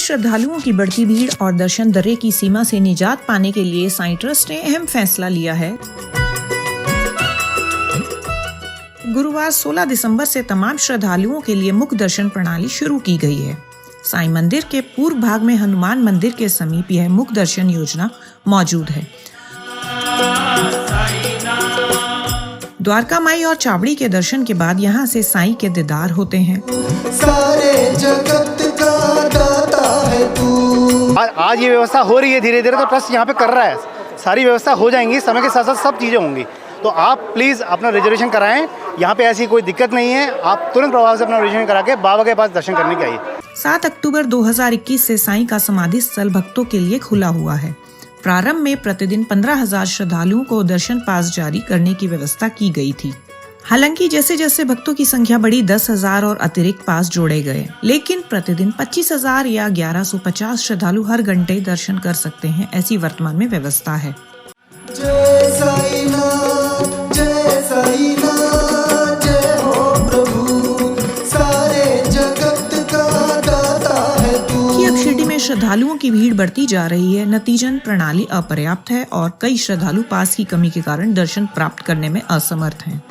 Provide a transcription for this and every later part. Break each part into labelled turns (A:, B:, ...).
A: श्रद्धालुओं की बढ़ती भीड़ और दर्शन दर्रे की सीमा से निजात पाने के लिए साईं ट्रस्ट ने अहम फैसला लिया है। गुरुवार 16 दिसंबर से तमाम श्रद्धालुओं के लिए मुक्त दर्शन प्रणाली शुरू की गई है। साईं मंदिर के पूर्व भाग में हनुमान मंदिर के समीप यह मुक्त दर्शन योजना मौजूद है। द्वारका माई और चावड़ी के दर्शन के बाद यहाँ से साईं के दीदार होते हैं।
B: सारे जगत का दाता है तू।
C: आज ये व्यवस्था हो रही है, धीरे धीरे तो ट्रस्ट यहाँ पे कर रहा है। सारी व्यवस्था हो जाएंगी, समय के साथ साथ सब चीज़ें होंगी। तो आप प्लीज़ अपना रिजर्वेशन कराएं। यहाँ पे ऐसी कोई दिक्कत नहीं है। आप तुरंत प्रभाव से अपना रिजर्वेशन करा के बाबा के पास दर्शन करने के आइए।
A: 7 अक्टूबर 2021 से साईं का समाधि स्थल भक्तों के लिए खुला हुआ है। प्रारंभ में प्रतिदिन 15,000 श्रद्धालुओं को दर्शन पास जारी करने की व्यवस्था की गई थी। हालांकि जैसे जैसे भक्तों की संख्या बढ़ी 10,000 और अतिरिक्त पास जोड़े गए, लेकिन प्रतिदिन 25,000 या 1150 श्रद्धालु हर घंटे दर्शन कर सकते हैं, ऐसी वर्तमान में व्यवस्था है।
B: जय साईनाथ, जय साईनाथ, जय हो प्रभु, सारे जगत का दाता है तू।
A: कि अब शिरडी में श्रद्धालुओं की भीड़ बढ़ती जा रही है, नतीजन प्रणाली अपर्याप्त है और कई श्रद्धालु पास की कमी के कारण दर्शन प्राप्त करने में असमर्थ हैं।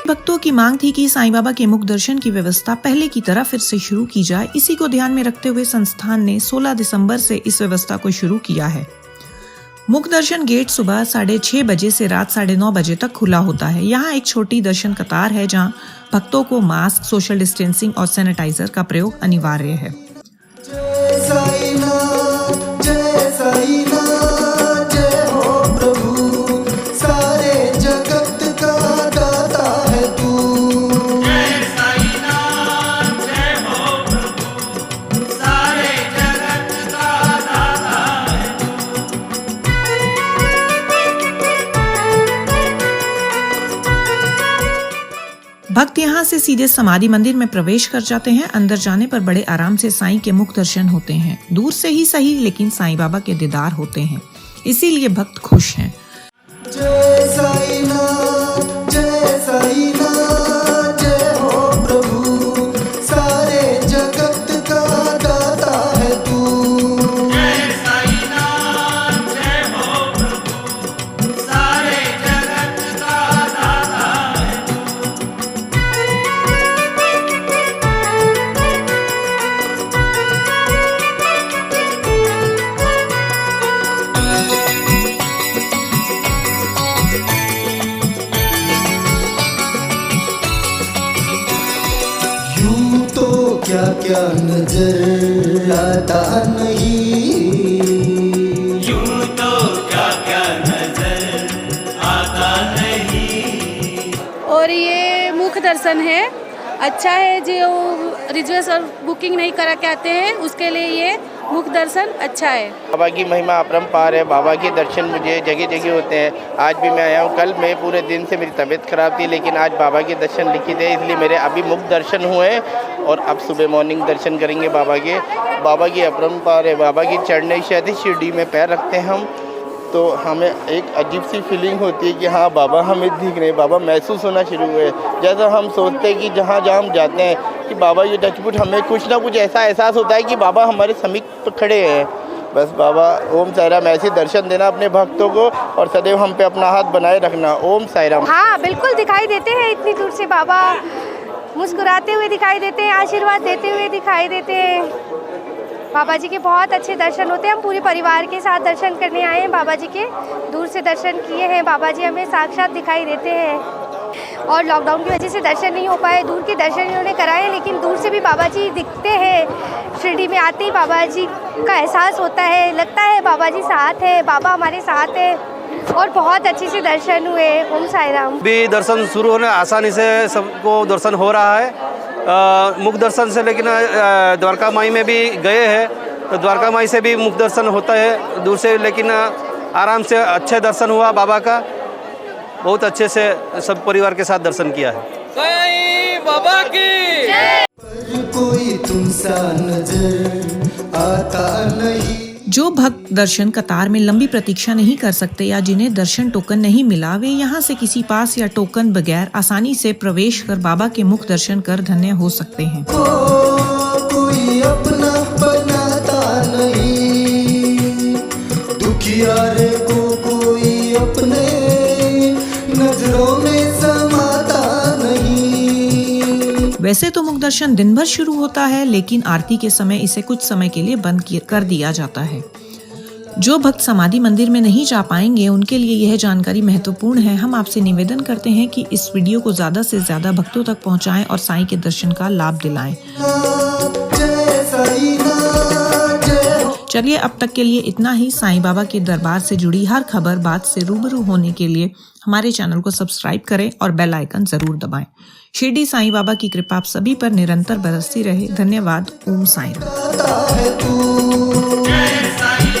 A: भक्तों की मांग थी कि साईं बाबा के मुक्त दर्शन की व्यवस्था पहले की तरह फिर से शुरू की जाए। इसी को ध्यान में रखते हुए संस्थान ने 16 दिसंबर से इस व्यवस्था को शुरू किया है। मुक्त दर्शन गेट सुबह 6:30 बजे से रात 9:30 बजे तक खुला होता है। यहाँ एक छोटी दर्शन कतार है जहाँ भक्तों को मास्क, सोशल डिस्टेंसिंग और सैनिटाइजर का प्रयोग अनिवार्य है।
B: जय साईनाथ, जय साईनाथ, जय हो प्रभु, सारे जगत का दाता है तू।
D: जय साईनाथ, जय हो प्रभु, सारे जगत का दाता है
A: भक्त यहाँ से सीधे समाधि मंदिर में प्रवेश कर जाते हैं। अंदर जाने पर बड़े आराम से साईं के मुक्त दर्शन होते हैं। दूर से ही सही, लेकिन साईं बाबा के दीदार होते हैं, इसीलिए भक्त खुश हैं।
B: जय साईनाथ, जय साईनाथ, जय हो प्रभु, सारे जगत का दाता है तू।
D: जय साईनाथ, जय हो प्रभु, सारे जगत का दाता है
B: यूं तो क्या क्या नजर आता नहीं,
D: यूं तो क्या क्या नजर आता नहीं।
E: और ये मुख्य दर्शन है, अच्छा है। जो रिजर्वेशन बुकिंग नहीं करा के आते हैं उसके लिए ये मुख्य दर्शन अच्छा है।
F: बाबा की महिमा अपरंपार है। बाबा के दर्शन मुझे जगह जगह होते हैं। आज भी मैं आया हूँ। कल मैं पूरे दिन से मेरी तबीयत खराब थी, लेकिन आज बाबा के दर्शन लिखित है, इसलिए मेरे अभी मुक्त दर्शन हुए और अब सुबह मॉर्निंग दर्शन करेंगे बाबा के। बाबा की अपरंपार है। बाबा की चढ़ने शायद शिरडी में पैर रखते हैं हम, तो हमें एक अजीब सी फीलिंग होती है कि हाँ बाबा हमें दिख रहे हैं, बाबा महसूस होना शुरू हुए। जैसा हम सोचते हैं कि जहाँ जहाँ हम जाते हैं कि बाबा ये टचपुट, हमें कुछ ना कुछ ऐसा एहसास होता है कि बाबा हमारे समीप खड़े हैं। बस बाबा ओम साई राम, ऐसे दर्शन देना अपने भक्तों को और सदैव हम पे अपना हाथ बनाए रखना। ओम साई राम।
G: हाँ बिल्कुल दिखाई देते हैं, इतनी दूर से बाबा मुस्कुराते हुए दिखाई देते हैं, आशीर्वाद देते हुए दिखाई देते हैं। बाबा जी के बहुत अच्छे दर्शन होते हैं। हम पूरे परिवार के साथ दर्शन करने आए हैं बाबा जी के। दूर से दर्शन किए हैं, बाबा जी हमें साक्षात दिखाई देते हैं। और लॉकडाउन की वजह से दर्शन नहीं हो पाए, दूर के दर्शन इन्होंने कराए, लेकिन दूर से भी बाबा जी दिखते हैं। शिरडी में आते ही बाबा जी का एहसास होता है, लगता है बाबा जी साथ है, बाबा हमारे साथ है। और बहुत अच्छे से दर्शन हुए। ओम साई राम।
H: भी दर्शन शुरू होने आसानी से सबको दर्शन हो रहा है। मुक्त दर्शन से, लेकिन द्वारका माई में भी गए हैं तो द्वारका माई से भी मुक्त दर्शन होता है दूर से, लेकिन आराम से अच्छे दर्शन हुआ बाबा का। बहुत अच्छे से सब परिवार के साथ दर्शन किया है।
D: साईं बाबा की
B: पर कोई तुमसा नजर आता नहीं।
A: जो भक्त दर्शन कतार में लंबी प्रतीक्षा नहीं कर सकते या जिन्हें दर्शन टोकन नहीं मिला, वे यहाँ से किसी पास या टोकन बगैर आसानी से प्रवेश कर बाबा के मुख दर्शन कर धन्य हो सकते हैं।
B: कोई अपना बनाता नहीं, दुखियारे को कोई अपने नजरों में समाता नहीं।
A: वैसे तो मुख दर्शन दिन भर शुरू होता है, लेकिन आरती के समय इसे कुछ समय के लिए बंद कर दिया जाता है। जो भक्त समाधि मंदिर में नहीं जा पाएंगे, उनके लिए यह जानकारी महत्वपूर्ण है। हम आपसे निवेदन करते हैं कि इस वीडियो को ज्यादा से ज्यादा भक्तों तक पहुंचाएं और साईं के दर्शन का लाभ दिलाएं। चलिए अब तक के लिए इतना ही। साईं बाबा के दरबार से जुड़ी हर खबर बात से रूबरू होने के लिए हमारे चैनल को सब्सक्राइब करें और बेल आइकन जरूर दबाएं। शिरडी साईं बाबा की कृपा आप सभी पर निरंतर बरसती रहे। धन्यवाद। ओम साईं राम।
D: जय साईं।